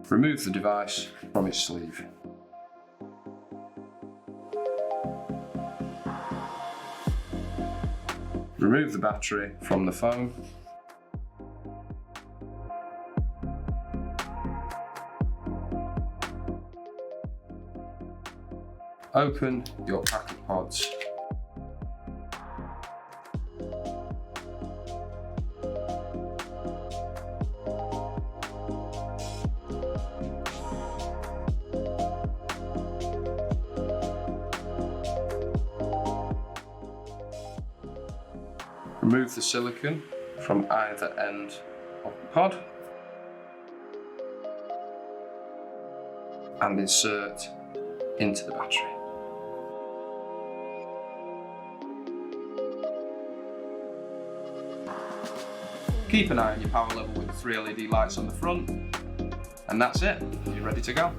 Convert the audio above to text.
Remove the device from its sleeve. Remove the battery from the phone. Open your pack of pods. Remove the silicone from either end of the pod and insert into the battery. Keep an eye on your power level with the 3 LED lights on the front, and that's it, you're ready to go.